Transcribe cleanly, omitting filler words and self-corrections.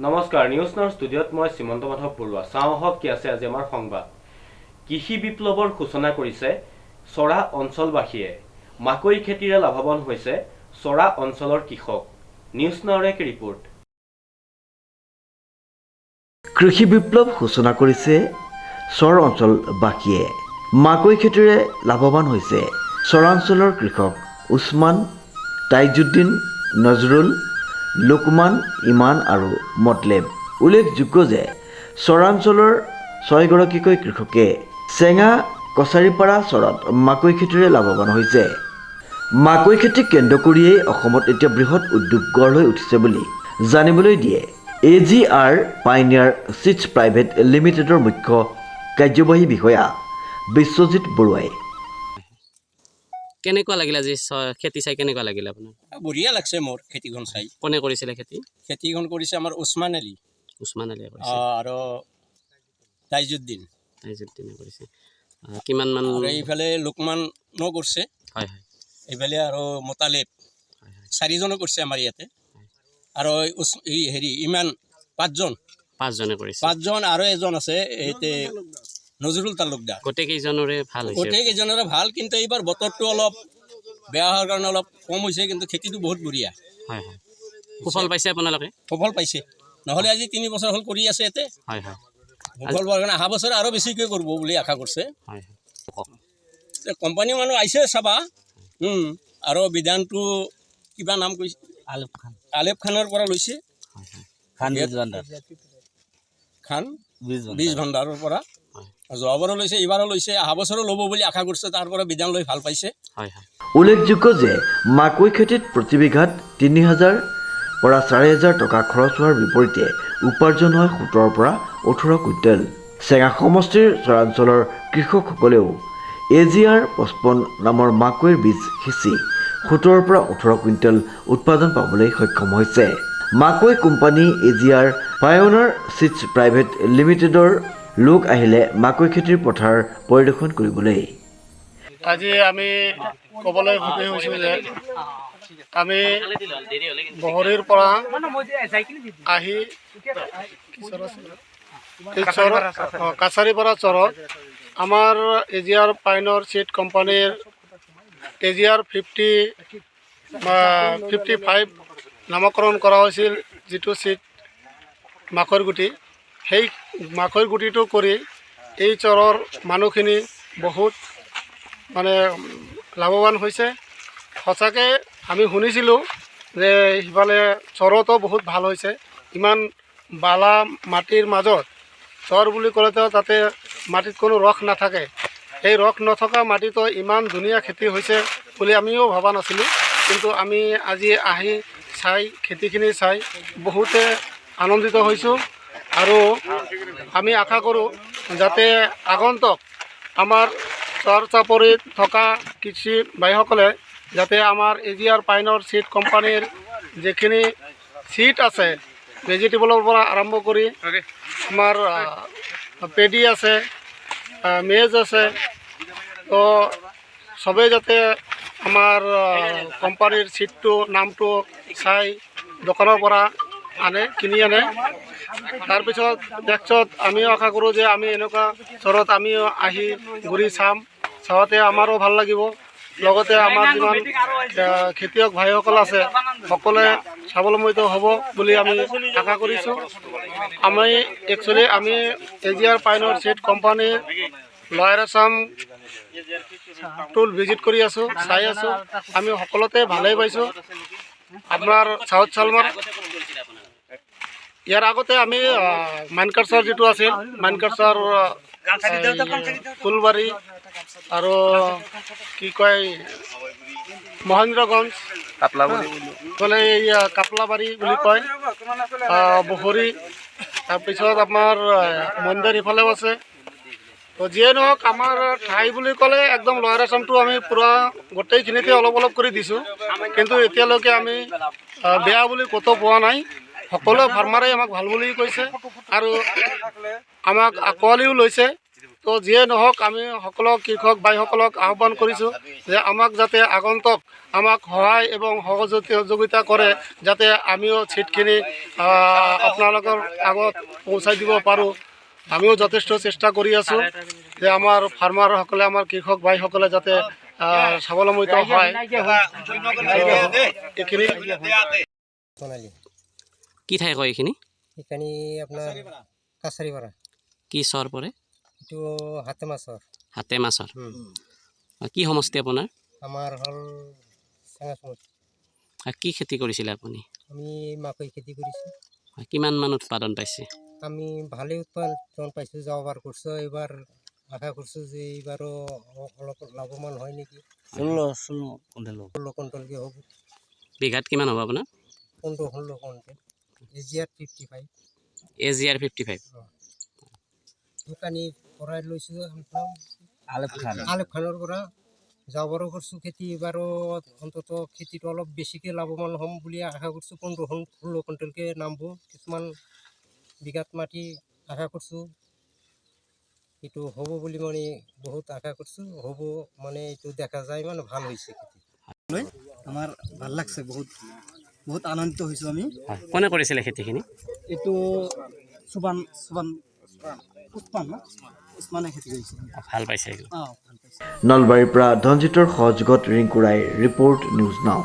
নমস্কাৰ নিউজ নাৰ ষ্টুডিঅ'ত মই শ্ৰীমন্ত মাধৱ বৰুৱা চাওঁ হওক কি আছে আজি আমাৰ সংবাদ কৃষি বিপ্লৱৰ সূচনা কৰিছে চৰা অঞ্চলবাসীয়ে মাকৈ খেতিৰে লাভৱান হৈছে চৰা অঞ্চলৰ কৃষক নিউজ নাৰ এক ৰিপৰ্ট কৃষি বিপ্লৱ সূচনা কৰিছে চৰ অঞ্চলবাসীয়ে মাকৈ খেতিৰে লাভৱান হৈছে চৰাঞ্চলৰ কৃষক উছমান তাইজুদ্দিন নজৰুল লোকমান ইমান আৰু মতলেব উল্লেখযোগ্য যে চৰাঞ্চলৰ 6 গৰাকীকৈ কৃষকে চেঙা কছাৰীপাৰা চৰত মাকৈ খেতিৰে লাভৱান হৈছে মাকৈ খেতিক কেন্দ্ৰ কৰিয়েই অসমত এতিয়া বৃহৎ উদ্যোগ গঢ় লৈ উঠিছে বুলি জানিবলৈ দিয়ে AGR পাইনিয়াৰ চিডছ প্ৰাইভেট লিমিটেডৰ মুখ্য কাৰ্যবাহী বিষয়া বিশ্বজিৎ বৰুৱাই কেনেকুৱা লাগিল আজি খেতি চাই কেনেকুৱা লাগিল আপোনাৰ বঢ়িয়া লাগছে মোৰ খেতিখন চাই কোনে কৰিছিলে খেতিখন কৰিছে আমাৰ উছমান আলী কৰিছে আৰু তাইজুদ্দিনে কৰিছে কিমান মান আৰু এইফালে লোকমানো কৰিছে হয় হয় এইফালে আৰু মোতালেব চাৰিজনে কৰিছে আমাৰ ইয়াতে আৰু এই হেৰি ইমান পাঁচজনে কৰিছে পাঁচজন আৰু এজন আছে এইতে নজৰুল তালুকদাৰ গোটেইকেইজনৰে ভাল হৈছে গোটেইকেইজনৰে ভাল কিন্তু এইবাৰ বতৰটো অলপ বেয়া হোৱাৰ কাৰণে অলপ কম হৈছে কিন্তু খেতিটো বহুত বঢ়িয়া হয় হয় সুফল পাইছে আপোনালোকে সফল পাইছে নহ'লে আজি 3 বছৰ হ'ল কৰি আছে ইয়াতে হয় হয় সফল হোৱাৰ কাৰণে অহা বছৰ আৰু বেছিকৈ কৰিব বুলি আশা কৰিছে হয় কোম্পানী মানুহ আহিছে চাবা আৰু বিধানটো কিবা নাম কৈছে আলেপ খানৰ পৰা লৈছে খান বীজ ভাণ্ডাৰৰ পৰা যোৱাবাৰো লৈছে এইবাৰো লৈছে অহা বছৰো ল'ব বুলি আশা কৰিছে তাৰ পৰা বিধান লৈ ভাল পাইছে উল্লেখযোগ্য যে মাকৈ খেতিত প্ৰতি বিঘাত 3,000 পৰা 4,000 টকা খৰচ হোৱাৰ বিপৰীতে উপাৰ্জন হয় 17 পৰা 18 কুইণ্টেল চেঙা সমষ্টিৰ চৰাঞ্চলৰ কৃষকসকলেও AGR 55 নামৰ মাকৈৰ বীজ সিঁচি 17 পৰা 18 কুইণ্টেল উৎপাদন পাবলৈ সক্ষম হৈছে মাকৈ কোম্পানী AGR পাইনিয়াৰ চিডছ প্ৰাইভেট লিমিটেডৰ লোক আহিলে মাকৈ খেতিৰ পথাৰ পৰিদৰ্শন কৰিবলৈ আজি আমি ক'বলৈ সুখী হৈছোঁ যে আমি বহৰীৰ পৰা আহি কাছাৰীপাৰা চৰত আমাৰ AGR পাইনিয়াৰ চিড কোম্পানীৰ AGR 55 নামকৰণ কৰা হৈছিল যিটো চিড মাকৈ গুটি সেই মাকৈ গুটিটো কৰি এই চৰৰ মানুহখিনি বহুত মানে লাভৱান হৈছে সঁচাকৈ আমি শুনিছিলোঁ যে সিফালে চৰতো বহুত ভাল হৈছে ইমান বালা মাটিৰ মাজত চৰ বুলি ক'লেতো তাতে মাটিত কোনো ৰস নাথাকে এই ৰস নথকা মাটিতো ইমান ধুনীয়া খেতি হৈছে বুলি আমিও ভবা নাছিলোঁ কিন্তু আমি আজি আহি চাই খেতিখিনি চাই বহুতে আনন্দিত হৈছোঁ আৰু আমি আশা কৰোঁ যাতে আগন্তুক আমাৰ চৰ চাপৰিত থকা কৃষি ভাইসকলে যাতে আমাৰ AGR পাইনিয়াৰ চিড কোম্পানীৰ যিখিনি চিড আছে ভেজিটেবলৰ পৰা আৰম্ভ কৰি আমাৰ পেডি আছে মেজ আছে তো চবেই যাতে আমাৰ কোম্পানীৰ চিডটো নামটো চাই দোকানৰ পৰা কিনি আনে তাৰপিছত নেক্সট আমিও আশা কৰোঁ যে আমি এনেকুৱা চৰত আমিও আহি ঘূৰি চাওঁতে আমাৰো ভাল লাগিব লগতে আমাৰ যিমান খেতিয়ক ভাইসকল আছে সকলোৱে স্বাৱলম্বিত হ'ব বুলি আমি আশা কৰিছোঁ আমি AGR পাইনিয়াৰ চিড কোম্পানীৰ লয়াৰ আছাম টুল ভিজিট কৰি আছোঁ চাই আছোঁ আমি সকলোতে ভালেই পাইছোঁ আপোনাৰ চাউথ চালমাৰ ইয়াৰ আগতে আমি মানকাছাৰ যিটো আছিল মানকাছাৰ ফুলবাৰী আৰু কি কয় মহেন্দ্ৰগঞ্জ ক'লে এই কাপলাবাৰী বুলি কয় বহৰী তাৰপিছত আপোনাৰ মন্দিৰ ইফালেও আছে তো যিয়ে নহওক আমাৰ ঠাই বুলি ক'লে একদম লয়াৰ আছামটো আমি পূৰা গোটেইখিনিতে অলপ অলপ কৰি দিছোঁ কিন্তু এতিয়ালৈকে আমি বেয়া বুলি ক'তো পোৱা নাই সকলো ফাৰ্মাৰে আমাক ভাল বুলি কৈছে আৰু আমাক আঁকোৱালিও লৈছে তো যিয়ে নহওক আমি সকলো কৃষক বাইসকলক আহ্বান কৰিছোঁ যে আমাক যাতে আগন্তুক আমাক সহায় এবং সহযোগিতা কৰে যাতে আমিও ছিটখিনি আপোনালোকৰ আগত পৌঁছাই দিব পাৰোঁ। আমিও যথেষ্ট চেষ্টা কৰি আছোঁ যে আমাৰ ফাৰ্মাৰসকলে আমাৰ কৃষক ভাইসকলে যাতে স্বাৱলম্বিত হয়। এইখিনি সোণালী কি ঠাই কয় এইখিনি এইখানি আপোনাৰ কাছাৰীপাৰা কি চৰ পৰে এইটো হাতে মাছৰ হাতে মাছৰ কি সমষ্টি আপোনাৰ আমাৰ হ'ল চেঙাচমুচ। কি খেতি কৰিছিলে আপুনি আমি মাকৈ খেতি কৰিছোঁ। কিমান মান উৎপাদন পাইছে আমি ভালেই উৎপাদন পাইছোঁ, যোৱাবাৰ কৰিছোঁ, এইবাৰ আশা কৰিছোঁ যে এইবাৰো অলপ লাভৱান হয় নেকি। 16 কুইণ্টেলকৈ হ'ব। বিঘাত কিমান হ'ব আপোনাৰ 15-16 কুইণ্টেল। এজিআৰ 55 AGR 55 দোকানী ভৰাই লৈছোঁ আলেপ খানৰ পৰা। যোৱাবাৰো কৰিছোঁ খেতি, এইবাৰো অন্তত খেতিটো অলপ বেছিকৈ লাভৱান হ'ম বুলি আশা কৰিছোঁ। 15-16 কুইণ্টেলকৈ নামব। কিছুমান বিঘাত মাটি আশা কৰিছোঁ এইটো হ'ব বুলি মানে বহুত আশা কৰিছোঁ। হ'ব মানে এইটো দেখা যায় মানে ভাল হৈছে খেতি। আমাৰ ভাল লাগছে, বহুত বহুত আনন্দিত হৈছোঁ আমি। কোনে কৰিছিলে খেতিখিনি এইটো উছমানে খেতি কৰিছে। ভাল পাইছে এইটো ভাল পাইছে। নলবাৰীৰ পৰা ধনজিতৰ সহযোগত ৰিংকু ৰায়, ৰিপৰ্ট নিউজ নাও।